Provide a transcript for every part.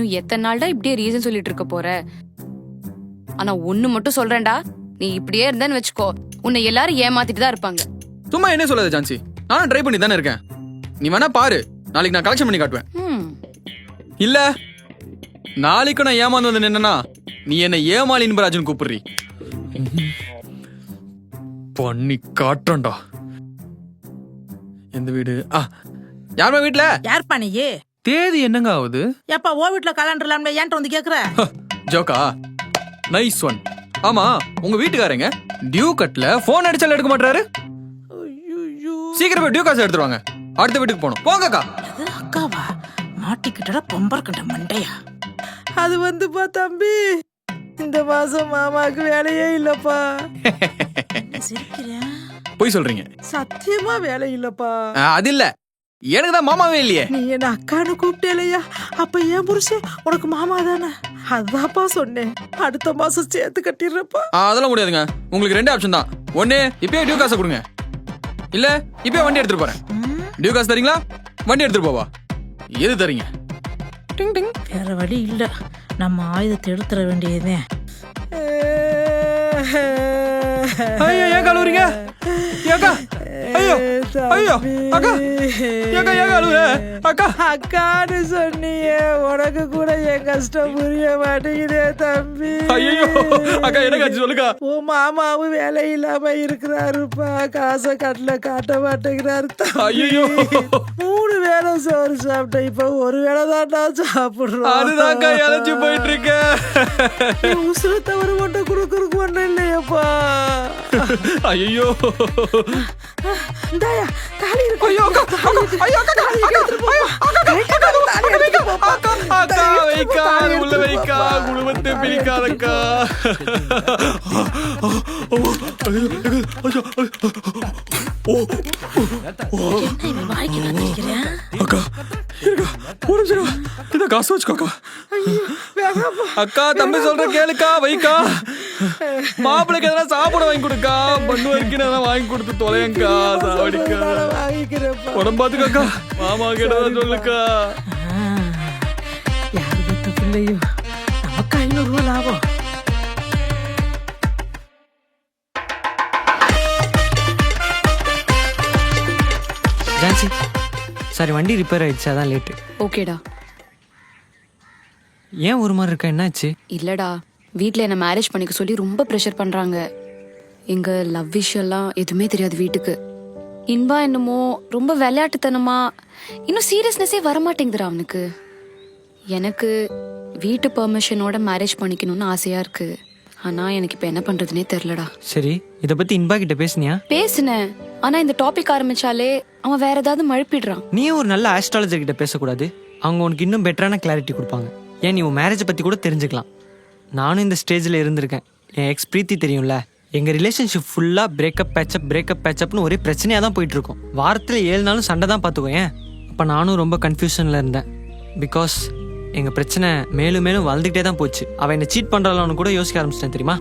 இன்னும் எத்தனை நாள்டா இப்படியே ரீசன் சொல்லிட்டு இருக்க போற? ஆனா ஒண்ணு மட்டும் சொல்றேன்டா, நீ இப்படியே இருந்தேன்னு வச்சுக்கோ, உன்னை எல்லாரும் ஏமாத்திட்டு தான் இருப்பாங்க. சும்மா என்ன சொல்லாத ஜான்சி, நானும் ட்ரை பண்ணி தானே இருக்கேன். நீ வேணா பாரு, நாளைக்கு நான் கலெக்ஷன் பண்ணி காட்டுவேன். இல்ல நாளைக்கு நான் ஏமாந்து வந்து நின்னா நீ என்ன ஏமாளி இன்பராஜன் கூப்பிடுறீ. பண்ணி காட்டுறா. எந்த வீடு? யாருமா வீட்டுல? யார்ப்பா நீ? தேதி என்னங்க ஆகுது? ஏப்பா ஓ வீட்டுல கலண்டர்லாம்ல ஏன்ட்ட வந்து கேக்குற? ஜோக்கா, நைஸ் ஒன். ஆமா, உங்க வீட்டுக்காரங்க டியூ கட்ல போன் அடிச்சால எடுக்க மாட்டாரு. சீக்கிரம் டியூ காசு எடுத்துருவாங்க, அடுத்த வீட்டுக்கு போகணும். போங்கக்கா. அக்காவா? மாட்டிக்கிட்டட பொம்பர் கண்ட மண்டையா? அது வந்துப்பா தம்பி, இந்த மாசம் மாமாக்கு வேலையே இல்லப்பா. சிரிக்கிறேன். போய் சொல்றீங்க? சத்தியமா வேலை இல்லப்பா. அது இல்ல, எனக்கு தான் மாமாவே இல்லையே. நீ என்ன அக்கான்னு கூப்பிட்டேலையா? அப்ப ஏன் புருஷன் உனக்கு மாமா தானே? அதான்ப்பா சொன்னேன், அடுத்த மாசம் சேர்த்து கட்டிடுறப்பா. அதெல்லாம் முடியாதுங்க. உங்களுக்கு ரெண்டு ஆப்ஷன் தான். ஒண்ணு, இப்பயே டியூ காசை கொடுங்க, இல்ல இப்பயே வண்டி எடுத்துட்டு போறேன். டியூ காசு தரீங்களா, வண்டி எடுத்துட்டு போவா? எது தரீங்க? டிங் டிங். வேற வழி இல்ல, நம்ம ஆயுதத்தை எடுத்துட வேண்டியதே. ஐயோ, ஏன் கழுவுறீங்க? ஏக்கா, ஐயோ ஐயோ அக்கா, ஏக்கா ஏன் கழுவுற? அக்கா, அக்கான்னு சொன்னியே, உனக்கு கூட என் கஷ்டம் புரிய மாட்டேங்குதே தம்பி. ஐயோ அக்கா, என்ன சொல்லுக்கா. உன் மாமாவும் வேலை இல்லாம இருக்கிறாருப்பா, காசை கட்டல காட்ட மாட்டேங்கிறாரு. ஐயோ, 3 வேளை சோறு சாப்பிட்டேன், இப்ப ஒரு வேளை தான்டா சாப்பிடுறோம். அதுதான்க்கா இழைச்சு போயிட்டு இருக்க. உசுறு தவறு மட்டும் குடுக்கறதுக்கு ஒண்ணும் இல்லையப்பா. ஐயோ, இந்தாயா தாலி இருக்கு. ஐயோ அக்கா, ஐயோ அக்கா, அக்கா வைக்கா, உள்ள வைக்கா, குடும்பத்தை பிரிக்காதக்கா. அக்கா இத காசு வச்சுக்கோக்கா. அக்கா, தம்பி சொல்ற கேளுக்கா, வைக்கா. மாப்பிளைக்கு எதனா சாப்பிட வாங்கி கொடுக்கா, பண்ணு வரைக்கும் வாங்கி கொடுத்து தொலையங்கா, சாவடிக்கா. உடம்பு பாத்துக்கா, மாமா கிட்ட சொல்லுக்கா. யாரு பெத்த பிள்ளையோ, நமக்கு 500 ரூபாய் லாபம். ஜான்சி, சாரி, வண்டி ரிப்பேர் ஆயிடுச்சு, அதான் லேட்டு. ஓகேடா. ஏன் ஒரு மாதிரி இருக்கா, என்னாச்சு? இல்லடா, வீட்ல என்ன மேரேஜ் பண்ணிக்க சொல்லி ரொம்ப ப்ரெஷர் பண்றாங்க. எங்க லவ் விஷயம்லாம் எதுவுமே தெரியாது வீட்டுக்கு. இன்பா என்னமோ ரொம்ப விளையாட்டுத்தனமா, இன்னும் சீரியஸ்னஸே வரமாட்டேங்குதுடா அவனுக்கு. எனக்கு வீட்டு பெர்மிஷனோட மேரேஜ் பண்ணிக்கணும்னு ஆசையா இருக்கு. ஆனா எனக்கு இப்ப என்ன பண்றதுனே தெரியலடா. சரி, இத பத்தி இன்பா கிட்ட பேசுனியா? பேசுனேன், ஆனா இந்த டாபிக் ஆரம்பிச்சாலே அவன் வேற ஏதாவது மழுப்பிடுறான். நீ ஒரு நல்ல ஆஸ்ட்ராலஜர் கிட்ட பேசக்கூடாது? அவங்க உனக்கு இன்னும் பெட்டரான கிளாரிட்டி கொடுப்பாங்க. ஏன், நீ உன் மேரேஜை பத்தி கூட தெரிஞ்சுக்கலாம். நானும் இந்த ஸ்டேஜ்ல இருந்திருக்கேன். என் எக்ஸ் பிரீத்தி தெரியும்ல, எங்க ரிலேஷன்ஷிப் ஃபுல்லா பிரேக்கப் பேச்சப்னு ஒரே பிரச்சனையா தான் போயிட்டு இருக்கும். வாரத்துல 7 நாளும் சண்டை தான் பாத்துக்கோயேன். அப்ப நானும் ரொம்ப கன்ஃபியூஷன்ல இருந்தேன். பிகாஸ் எங்க பிரச்சனை மேலும் மேலும் வளர்ந்துகிட்டே தான் போச்சு. அவ என்ன சீட் பண்றாளன்னு கூட யோசிக்க ஆரம்பிச்சிட்டேன் தெரியுமா.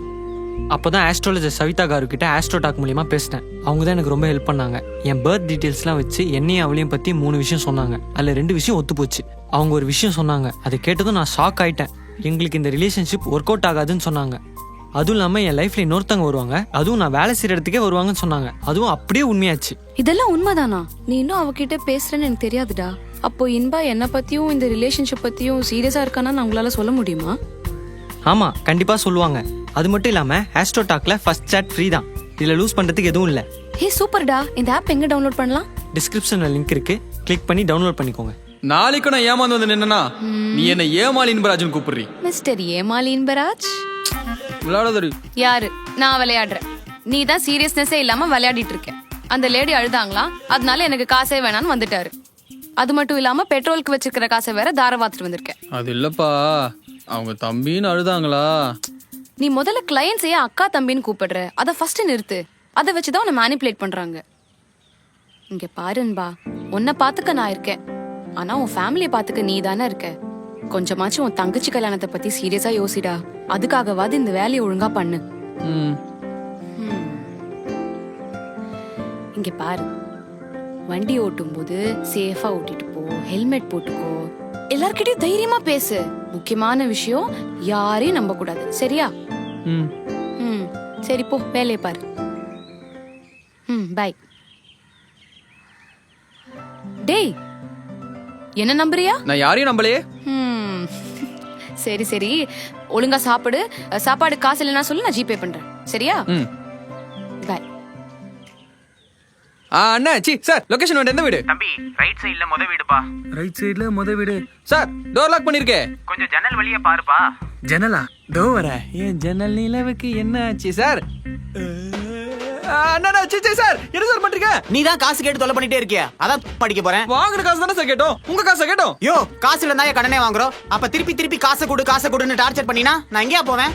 அப்போதான் ஆஸ்ட்ராலஜர் சவிதா காரு கிட்ட ஆஸ்ட்ரோ டாக் மூலியமா பேசினேன். அவங்க தான் எனக்கு ரொம்ப ஹெல்ப் பண்ணாங்க. என் பர்த் டீட்டெயில்ஸ்லாம் வச்சு என்னையும் அவளையும் பத்தி 3 விஷயம் சொன்னாங்க. அதுல 2 விஷயம் ஒத்து போச்சு. அவங்க ஒரு விஷயம் சொன்னாங்க, அதை கேட்டதும் நான் ஷாக் ஆயிட்டேன். எங்களுக்கு இந்த ரிலேஷன்ஷிப் ஒர்க் அவுட் ஆகாதுன்னு சொன்னாங்க. அதுவும் இல்லாம என் லைஃப்ல இன்னொருத்தவங்க வருவாங்க, அதுவும் நான் வேலை செய்யற இடத்துக்கே வருவாங்கன்னு சொன்னாங்க. அதுவும் அப்படியே உண்மையாச்சு. இதெல்லாம் உண்மைதானா? நீ இன்னும் அவகிட்ட பேசுறேன்னு எனக்கு தெரியாதுடா. அப்போ இன்பா என்ன பத்தியும் இந்த ரிலேஷன்ஷிப் பத்தியும் சீரியஸா இருக்கானா உங்களால சொல்ல முடியுமா? ஆமா, கண்டிப்பா சொல்லுவாங்க. அது மட்டும் இல்லாம ஆஸ்ட்ரோ டாக்ல ஃபர்ஸ்ட் சாட் ஃப்ரீ தான். இதுல லூஸ் பண்றதுக்கு எதுவும் இல்ல. ஹே சூப்பர்டா. இந்த ஆப் எங்க டவுன்லோட் பண்ணலாம்? டிஸ்கிரிப்ஷன்ல லிங்க் இருக்கு, கிளிக் பண்ணி டவுன்லோட் பண்ணிக்கோங்க. நாளைக்கு நான் ஏமாந்து வந்து நின்னா நீ என்ன ஏமாளி இன்பராஜன் கூப்பிடுறீ. மிஸ்டர் ஏமாளி இன்பராஜ் விளையாடாதடி. யாரு? நான் விளையாடுறேன். நீ தான் சீரியஸ்னஸே இல்லாம விளையாடிட்டு இருக்க. அந்த லேடி அழுதாங்களா, அதனால எனக்கு காசே வேணான்னு வந்துட்டாரு. அது மட்டும் இல்லாம பெட்ரோலுக்கு வச்சிருக்கிற காசை வேற தார வாத்துட்டு வந்திருக்கேன். அது இல்லப்பா, அவங்க தம்பின்னு அழுதாங்களா. நீ முதல்ல கிளையன்ஸையே அக்கா தம்பின்னு கூப்பிடுற, அதை ஃபர்ஸ்ட் நிறுத்து. அதை வச்சுதான் உன்னை மேனிபுலேட் பண்றாங்க. இங்க பாருன்பா, உன்னை பாத்துக்க நான் இருக்கேன், ஆனா உன் ஃபேமிலியை பாத்துக்க நீ தானே இருக்க. கொஞ்சமாச்சும் உன் தங்கச்சி கல்யாணத்தை பத்தி சீரியஸா யோசிடா. அதுக்காகவாது இந்த வேலையை ஒழுங்கா பண்ணு. இங்க பாரு, வண்டி ஓட்டும் போது சேஃபா ஓட்டிட்டு போ, ஹெல்மெட் போட்டுக்கோ, எல்லார்கிட்டயும் தைரியமா பேசு. முக்கியமான விஷயம், யாரையும் நம்ப கூடாது, சரியா? ம் ம் சரி, போ வேலையை பாரு. பை. டேய், என்ன நம்புறியா? நான் யாரையும் நம்பலையே. சரி சரி, ஒழுங்கா சாப்பிடு. சாப்பாடு காசு இல்லைன்னா சொல்லு, நான் ஜிபே பண்றேன், சரியா? ம் பை. அண்ணா சார், லொகேஷன் வந்து எந்த வீடு? தம்பி, ரைட் சைடுல முத வீடுப்பா. ரைட் சைடுல வீடு. சார், டோர் லாக் பண்ணிருக்கேன். கொஞ்சம் ஜன்னல் வழியா பாருப்பா. ஜன்னலா? டோ வர. ஏன் ஜன்னல் நிலவுக்கு என்ன ஆச்சு சார்? அண்ணா சார், என்ன சார் பண்றீங்க? நீ தான் காசு கேட்டு தொலை பண்ணிட்டே இருக்கியா? அதான் படிக்க போறேன். வாங்குற காசு தானே சார் கேட்டோம், உங்க காசை கேட்டோம். யோ, காசு இல்ல கடனே வாங்குறோம். அப்ப திருப்பி திருப்பி காசை கொடுன்னு டார்ச்சர் பண்ணினா நான் எங்கேயா போவேன்?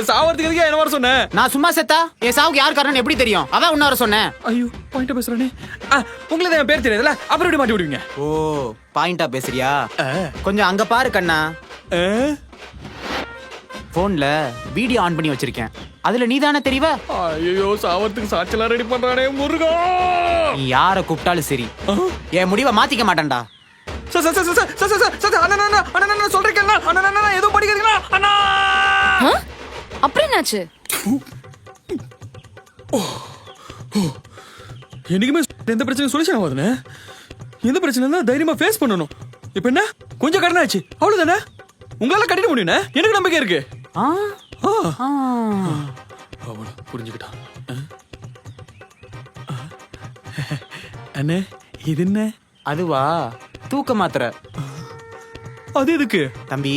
சாவறதுக்கு என்ன வர சொன்னேன்? நான் சும்மா செத்தா என் சாவுக்கு யார் காரணம் எப்படி தெரியும்? அதான் உன்ன வர சொன்னேன். ஐயோ, பாயிண்டா பேசுறானே. உங்களுக்கு என் பேர் தெரியாதுல, அப்புறம் எப்படி மாட்டி விடுவீங்க? ஓ, பாயிண்டா பேசுறியா? கொஞ்சம் அங்க பாரு கண்ணா. போன்ல வீடியோ ஆன் பண்ணி வச்சிருக்கேன். அதுல நீ தானே தெரியவ? ஐயோ, சாவறதுக்கு சாட்சியெல்லாம் ரெடி பண்றானே முருகா. நீ யார கூப்பிட்டாலும் சரி, என் முடிவை மாத்திக்க மாட்டேன்டா. Sir sir sir sir sir sir sir அண்ணா அண்ணா அண்ணா அண்ணா சொல்றீங்களா? அண்ணா அண்ணா அண்ணா ஏதோ படிக்கிறீங்களா? அண்ணா அப்புறம் என்னாச்சு? என்னைக்குமே எந்த பிரச்சனையும் சொல்யூஷன் ஆகாதுண்ணே. எந்த பிரச்சனை இருந்தா தைரியமா ஃபேஸ் பண்ணணும். இப்ப என்ன, கொஞ்சம் கடன் ஆச்சு, அவ்வளவுதானே. உங்களால கட்டிட முடியும்ண்ணே, எனக்கு நம்பிக்கை இருக்கு. அவளை புரிஞ்சுக்கிட்டான். அண்ணே, இது என்ன? அதுவா, தூக்க மாத்திரை. அது எதுக்கு? தம்பி,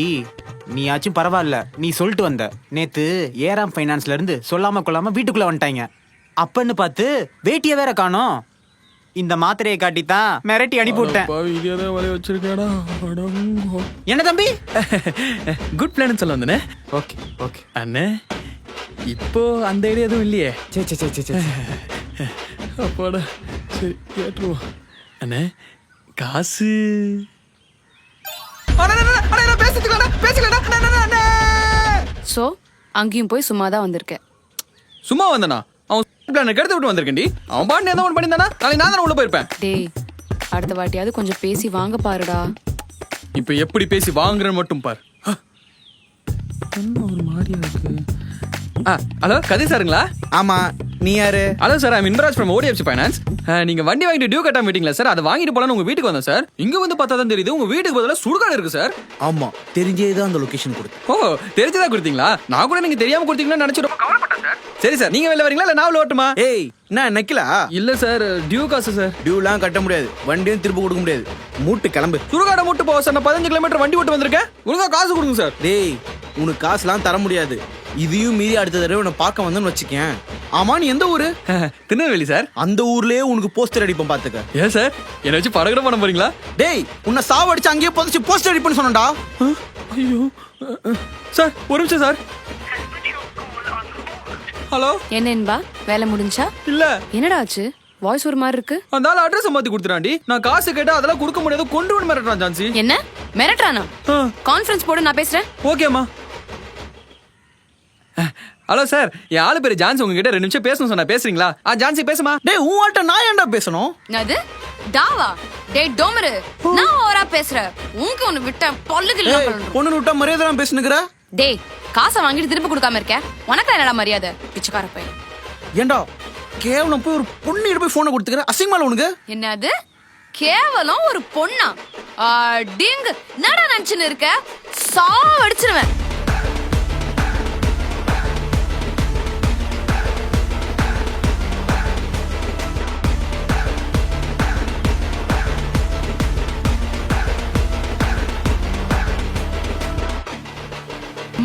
நீயாச்சும் பரவாயில்ல, நீ சொல்லிட்டு வந்த. நேத்து ஏராம் ஃபைனான்ஸ்ல இருந்து சொல்லாம கொள்ளாம வீட்டுக்குள்ள வந்துட்டாங்க. அப்பன்னு பார்த்து வேட்டிய வேற காணோம். இந்த மாத்திரையை காட்டித்தான் மிரட்டி அனுப்பி விட்டேன். வச்சிருக்கேடா. என்ன தம்பி? குட் பிளான் சொல்ல வந்தனே. ஓகே ஓகே அண்ணே, இப்போ அந்த ஐடியா எதுவும் இல்லையே. சே சே சே சே அப்பாடா, சரி கேட்டுருவோம். அண்ணே, காசு சோ அங்கேயும் போய் சும்மாதான் வந்திருக்கேன். சும்மா வந்தனா? அவன் பிளான கெடுத்து விட்டு வந்திருக்கேன்டி. அவன் பாட்டு ஏதோ ஒன்று பண்ணியிருந்தானா, நாளைக்கு நான் தானே உள்ள போயிருப்பேன். டேய், அடுத்த வாட்டியாவது கொஞ்சம் பேசி வாங்க பாருடா. இப்ப எப்படி பேசி வாங்குறேன்னு மட்டும் பாரு. என்ன ஒரு மாதிரியா இருக்கு. ஹலோ, கதை சாருங்களா? ஆமா, நீ யாரு? Hello sir, I'm Inbaraj from ODFC finance. நீங்க வண்டி வாங்கிட்டு டியூ கட்டாம மீட்டிங்ல சார், அதை வாங்கிட்டு போலான்னு உங்க வீட்டுக்கு வந்தேன் சார். இங்க வந்து பார்த்தா தான் தெரியுது உங்க வீட்டுக்கு பதிலா சுடுகாடு இருக்கு சார். ஆமா, தெரிஞ்சேதான் அந்த லொகேஷன் கொடு. ஓ, தெரிஞ்சதா கொடுத்தீங்களா? நான் கூட நீங்க தெரியாம கொடுத்தீங்கன்னு நினைச்சு ரொம்ப கவலைப்பட்டேன் சார். சரி சார், நீங்க வெளில வரீங்களா இல்ல நான் உள்ள வரட்டுமா? ஏய், என்ன நக்கிலா? இல்ல சார், டியூ காசு சார். டியூலாம் கட்ட முடியாது, வண்டியும் திரும்ப கொடுக்க முடியாது. மூட்டு கிளம்பு. சுடுகாடை மூட்டு போக சார், நான் 15 கிலோமீட்டர் வண்டி ஓட்டு வந்திருக்கேன். ஒழுங்கா காசு கொடுங்க சார். டேய், உனக்கு காசுலாம் தர முடியாது. இதையும் மீறி அடுத்த தடவை உன்னை பார்க்க வந்தேன்னு வச்சுக்கேன். ஆமா, நீ எந்த ஊரு? திருநெல்வேலி சார். அந்த ஊர்லயே உனக்கு போஸ்டர் அடிப்போம் பாத்துக்க. ஏன் சார், என்ன வச்சு படகுட பண்ண போறீங்களா? டேய், உன்னை சாவடிச்சு அங்கேயே புதைச்சு போஸ்டர் அடிப்பேன்னு சொன்னடா. ஐயோ சார், ஒரு நிமிஷம் சார். ஹலோ, என்ன என்பா, வேலை முடிஞ்சா? இல்ல. என்னடா ஆச்சு? வாய்ஸ் ஒரு மாதிரி இருக்கு. அந்த ஆள் அட்ரஸ் மாத்தி கொடுத்துறாண்டி. நான் காசு கேட்டா அதெல்லாம் கொடுக்க முடியாது, கொண்டு வந்து மிரட்டுறான் ஜான்சி. என்ன மிரட்டுறானா? கான்ஃபரன்ஸ் போடு, நான் பேசுறேன். ஓகேம்மா. ஹலோ சார், என் ஆளு பேரு ஜான்சி, உங்ககிட்ட 2 நிமிஷம் பேசணும் சொன்னா, பேசுறீங்களா? ஜான்சி பேசுமா. டேய், உன்கிட்ட நான் ஏன்டா பேசணும்? அது டாவா? டேய் டோமரு, நான் ஓவரா பேசுறேன். உனக்கு ஒன்னு விட்ட பல்லுகில பண்றேன். பொண்ணு விட்டா மரியாதை பேசுனுக்குற. டேய், காசை வாங்கிட்டு திரும்ப கொடுக்காம இருக்க, உனக்கு என்னடா மரியாதை? பிச்சைக்கார பையன். ஏன்டா கேவலம் போய் ஒரு பொண்ணு போய் போனை கொடுத்துக்கிற? அசிங்கமா உனக்கு? என்னது கேவலம் ஒரு பொண்ணா? டிங், என்னடா நினைச்சுன்னு இருக்க? சாவடிச்சிருவேன்.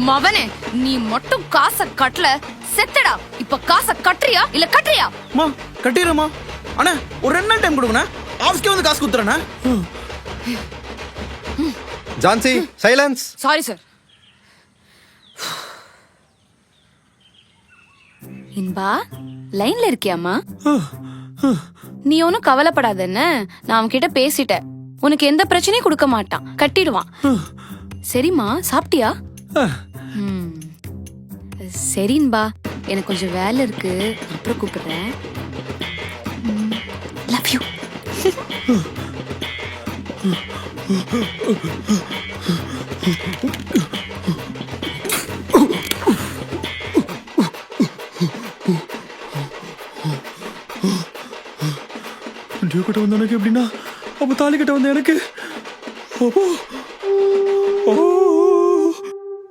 மவனே, நீ மட்டும் காசை கட்டல, செத்தடா. இப்ப காசை கட்டுறியா இல்ல கட்டுறியா? மா, கட்டிடுறமா. அண்ணா, ஒரு 2 நாள் டைம் கொடுங்கண்ணா. ஆஃபீஸ்க்கே வந்து காசு கொடுத்துறேண்ணா. Jhansi, silence. Sorry sir. Inba, லைன்ல இருக்கியாமா? நீ ஒன்னும் கவலைப்படாத, என்ன நான் அவன்கிட்ட பேசிட்டேன். உனக்கு எந்த பிரச்சனையும் கொடுக்க மாட்டான், கட்டிடுவான். சரிம்மா, சாப்பிட்டியா? சரின்பா, எனக்கு கொஞ்சம் வேலை இருக்கு, அப்புறம் கூப்பிடுறேன். Love you. டியூ கட்ட வந்த எனக்கு எப்படின்னா அப்போ தாலி கட்ட வந்த எனக்கு அப்போ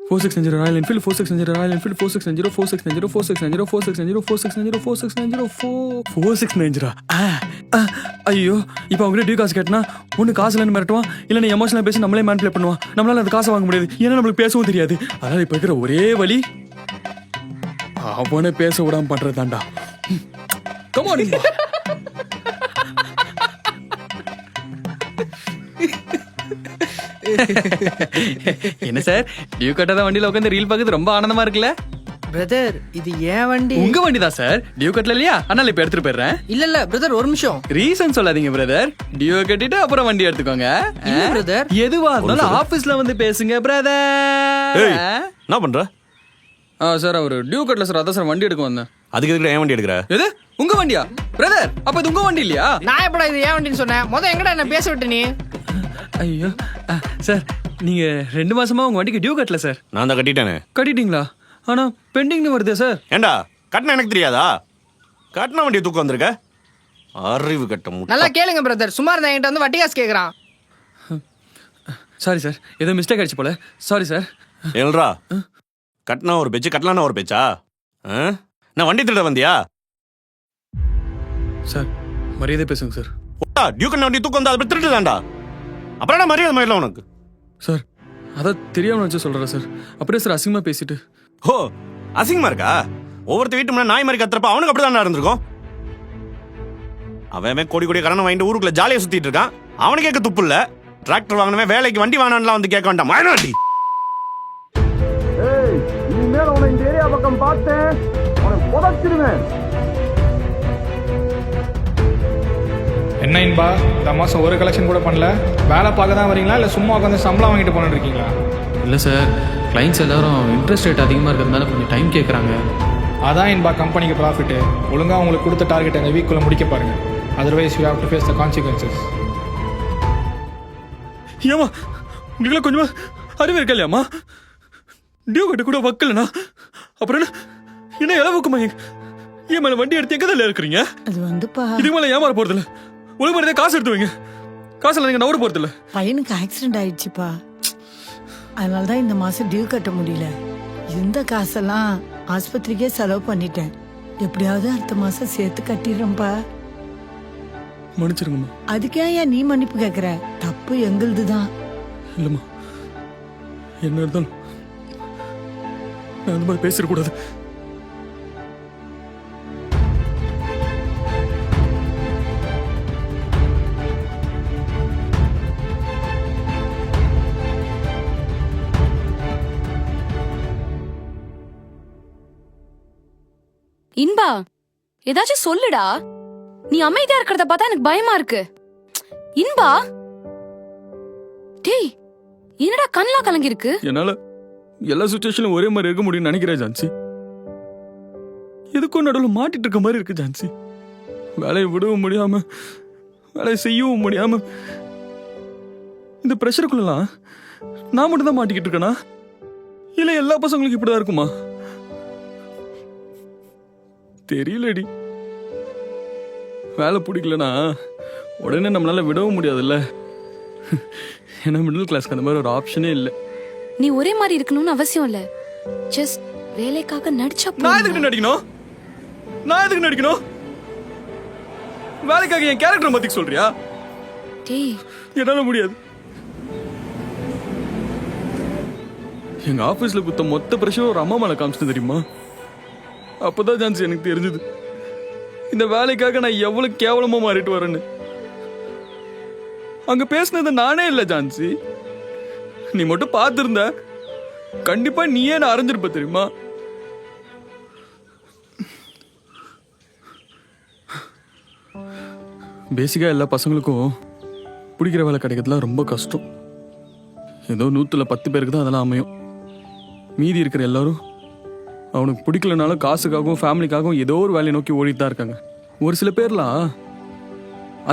4690 Royal Enfield 4690 Royal Enfield 4690 4690 4690 4690 4690 4690 ஐயோ இப்போ அவங்க டியூ காசு கேட்டனா ஒன்று காசு இல்லைன்னு மிரட்டுவான் இல்லை நீ எமோஷனலாக பேசி நம்மளே மேனிபுலேட் பண்ணுவான் நம்மளால அந்த காசை வாங்க முடியாது ஏன்னா நம்மளுக்கு பேசவும் தெரியாது அதனால இப்போ இருக்கிற ஒரே வழி அவனை பேச விடாம பண்றது தான்டா கமான் என்ன சார் டியூ கட்டாத வண்டியில உட்காந்து ரீல் பார்க்கறது ரொம்ப ஆனந்தமா இருக்குல்ல பிரதர் இது ஏன் வண்டி? உங்க வண்டி தான் சார் டியூ கட்டல இல்லையா அதனால இப்ப எடுத்துட்டு போயிடுறேன். இல்ல பிரதர் ஒரு நிமிஷம். ரீசன் சொல்லாதீங்க பிரதர். டியூ கட்டிட்டு அப்புறம் வண்டி எடுத்துக்கோங்க. இல்ல பிரதர். எதுவா இருந்தாலும் ஆபீஸ்ல வந்து பேசுங்க பிரதர். என்ன பண்ற? சார் அவர் டியூ கட்டல சார் அதான் சார் வண்டி எடுக்க வந்தேன். அதுக்கு எதுக்கு என் வண்டி எடுக்கிற? எது உங்க வண்டியா பிரதர்? அப்ப இது உங்க வண்டி இல்லையா? நான் எப்படா இது ஏன் வண்டின்னு சொன்னேன்? முத எங்கடா என்ன பேச விட்டு நீ? ஐயோ சார் நீங்க 2 மாசமா உங்க வண்டிக்கு டியூ கட்டல சார். நான் தான் கட்டிட்டேனே. கட்டிட்டீங்களா? ஆனா பெண்டிங்னு வருதே சார். ஏண்டா கட்டின எனக்கு தெரியாதா? கட்டின வண்டியை தூக்கம் வந்திருக்க அறிவு கட்ட முட்டை. நல்லா கேளுங்க பிரதர். சும்மா இருந்தா என்கிட்ட வந்து வட்டி காசு கேக்குறான். சாரி சார் ஏதோ மிஸ்டேக் ஆயிடுச்சு போல. Sorry sir. ஏல்ரா கட்டினா ஒரு பேச்சு கட்டலான ஒரு பேச்சா? நான் வண்டி திருட வந்தியா? சார் மரியாதை பேசுங்க சார். டியூ கட்டின வண்டி தூக்கம் வந்தா அதை திருட்டுதான்டா. அப்புறம் என்ன மரியாதை மாதிரி உனக்கு? சார் அதான் தெரியாம வச்சு சொல்றேன் சார். அப்படியே சார் அசிங்கமா பேசிட்டு. ஓ அசிங்கமா இருக்கா? ஒவ்வொருத்த வீட்டு முன்னாடி நாய் மாதிரி கத்துறப்ப அவனுக்கு அப்படிதான் இருந்திருக்கும். அவன் கோடி கோடி கடன் வாங்கிட்டு ஊருக்குள்ள ஜாலியா சுத்திட்டு இருக்கான். அவனுக்கு கேட்க துப்பு இல்ல. டிராக்டர் வாங்கினவன் வேலைக்கு வண்டி வாங்கினான்லாம் வந்து கேட்க வேண்டாம். மைனாரிட்டி இனிமேல் உன இந்த ஏரியா பக்கம் பார்த்தேன் உனக்கு புதைச்சிருவேன். என்ன இன்பா இந்த மாதம் ஒரு கலெக்ஷன் கூட பண்ணல? வேலை பார்க்க தான் வரீங்களா இல்லை சும்மா உட்காந்து சம்பளம் வாங்கிட்டு போனிட்டு இருக்கீங்களா? இல்லை சார் கிளைண்ட்ஸ் எல்லாரும் இன்ட்ரெஸ்ட் ரேட் அதிகமாக இருக்கிறதுனால கொஞ்சம் டைம் கேட்குறாங்க. அதான் இன்பா கம்பெனிக்கு ப்ராஃபிட்டு. ஒழுங்காக உங்களுக்கு கொடுத்த டார்கெட் அந்த வீக்குள்ளே முடிக்க பாருங்க. Otherwise you have to face the consequences. ஏமா உங்களுக்கு கொஞ்சமா அறிவு இருக்கா இல்லையாமா? டியூ கட்ட கூட வக்கலண்ணா அப்புறம் என்ன இளவுக்குமா ஏன் மேல வண்டி எடுத்து எங்க தான் இருக்கிறீங்க? அது வந்துப்பா இதுக்கு மேல ஏமாற போறது இல்ல. ஒழுங்கு மாதிரி காசு எடுத்து வைங்க. காசுல நீங்க நவர போறது இல்ல. பையனுக்கு ஆக்சிடென்ட் ஆயிடுச்சுப்பா. அதனாலதான் இந்த மாசம் டியூ கட்ட முடியல. இந்த காசெல்லாம் ஆஸ்பத்திரிக்கே செலவு பண்ணிட்டேன். எப்படியாவது அடுத்த மாசம் சேர்த்து கட்டிடுறேன்ப்பா. மன்னிச்சிருங்கம்மா. அதுக்கே ஏன் நீ மன்னிப்பு கேக்குற? தப்பு எங்களுதுதான். இல்லம்மா என்ன இருந்தாலும் நான் அந்த மாதிரி பேசிடக்கூடாது. இன்பா ஏதாச்சும் சொல்லுடா. நீ அமைதியா இருக்கிறத பார்த்தா எனக்கு பயமா இருக்கு. இன்பா டேய் என்னடா கண்ணெல்லாம் கலங்கி இருக்கு? என்னால எல்லா சுச்சுவேஷனும் ஒரே மாதிரி இருக்க முடியும்னு நினைக்கிறேன் ஜான்சி. எதுக்கும் நடுவில் மாட்டிட்டு இருக்க மாதிரி இருக்கு ஜான்சி. வேலையை விடவும் முடியாம வேலையை செய்யவும் முடியாம இந்த ப்ரெஷருக்குள்ளலாம் நான் மட்டும் தான் மாட்டிக்கிட்டு இருக்கேனா இல்ல எல்லா பசங்களுக்கும் இப்படிதான் இருக்குமா தெரியலடி. வேலை பிடிக்கலனா உடனே நம்மளால விடவும் முடியாதுல்ல. ஏன்னா மிடில் கிளாஸ்க்கு அந்த மாதிரி ஒரு ஆப்ஷனே இல்லை. நீ ஒரே மாதிரி இருக்கணும்னு அவசியம் இல்ல. ஜஸ்ட் வேலைக்காக நடிச்சா நான் எதுக்கு நடிக்கணும்? நான் எதுக்கு நடிக்கணும்? வேலைக்காக என் கேரக்டர் மாத்திக்க சொல்றியா? டேய் என்னால முடியாது. எங்க ஆபீஸ்ல குத்த மொத்த பிரச்சனை ஒரு அம்மா மேல காமிச்சு தெரியுமா? அப்பதான் ஜான்சி எனக்கு தெரிஞ்சது இந்த வேலைக்காக நான் எவ்வளவு கேவலமா மாறிட்டு வரேன்னு. அங்க பேசினது நானே இல்ல ஜான்சி. நீ மட்டும் பார்த்திருந்த கண்டிப்பா நீயே நான் அரைஞ்சிருப்ப தெரியுமா? பேசிக்கா எல்லா பசங்களுக்கும் பிடிக்கிற வேலை கிடைக்கிறதுலாம் ரொம்ப கஷ்டம். ஏதோ 100ல் 10 பேருக்கு தான் அதெல்லாம் அமையும். மீதி இருக்கிற எல்லாரும் அவனுக்கு பிடிக்கலனாலும் காசுக்காகவும் ஃபேமிலிக்காகவும் ஏதோ ஒரு வேலையை நோக்கி ஓடிட்டு தான் இருக்காங்க. ஒரு சில பேர்லாம்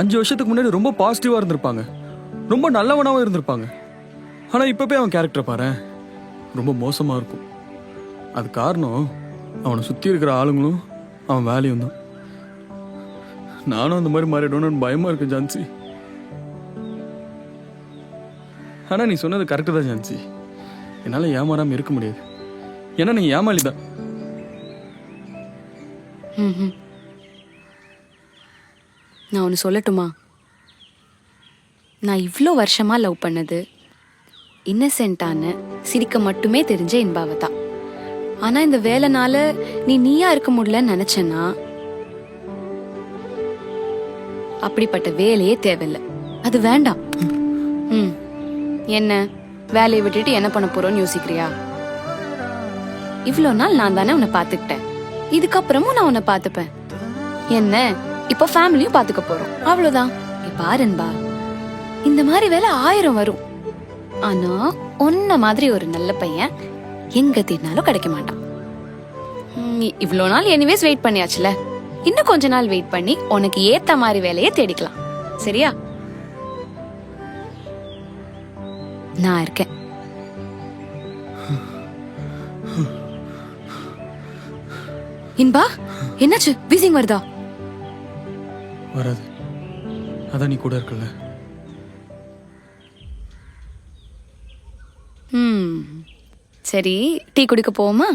5 வருஷத்துக்கு முன்னாடி ரொம்ப பாசிட்டிவா இருந்திருப்பாங்க, ரொம்ப நல்லவனாவும் இருந்திருப்பாங்க. ஆனால் இப்போ போய் அவன் கேரக்டரை பாரு, ரொம்ப மோசமாக இருக்கும். அது காரணம் அவனை சுற்றி இருக்கிற ஆளுங்களும் அவன் வேலையும் தான். நானும் அந்த மாதிரி மாறிடுவேன்னு பயமாக இருக்கு ஜான்சி. ஆனால் நீ சொன்னது கரெக்டு தான் ஜான்சி. என்னால் ஏமாறாமல் இருக்க முடியாது. ஏன்னா நீ ஏமாளி தான். நான் ஒன்று சொல்லட்டுமா? நான் இவ்வளோ வருஷமா லவ் பண்ணது இன்னசென்ட்டான சிரிக்க மட்டுமே தெரிஞ்ச இன்பாவை தான். ஆனால் இந்த வேலைனால நீயா இருக்க முடியலன்னு நினச்சேன்னா அப்படிப்பட்ட வேலையே தேவையில்லை. அது வேண்டாம். என்ன வேலையை விட்டுட்டு என்ன பண்ண போறோம்னு யோசிக்கிறியா? இவ்வளோ நாள் நான் தானே உன்னை பார்த்துக்கிட்டேன், இதுக்கப்புறமும் நான் உன்னை பார்த்துப்பேன். என்ன இப்போ ஃபேமிலியும் பார்த்துக்க போறோம், அவ்வளோதான். பாருன்பா, இந்த மாதிரி வேலை 1000 வரும். ஆனா உன்ன மாதிரி ஒரு நல்ல பையன் எங்க தேடினாலும் கிடைக்க மாட்டான். இவ்வளோ நாள் எனிவேஸ் வெயிட் பண்ணியாச்சுல, இன்னும் கொஞ்ச நாள் வெயிட் பண்ணி உனக்கு ஏத்த மாதிரி வேலையை தேடிக்கலாம். சரியா? நான் இருக்கேன். இன்பா, என்னாச்சு? வீசிங் வருதா? வராது, அதான் நீ கூட இருக்கல. சரி, டீ குடிக்க போவோமா?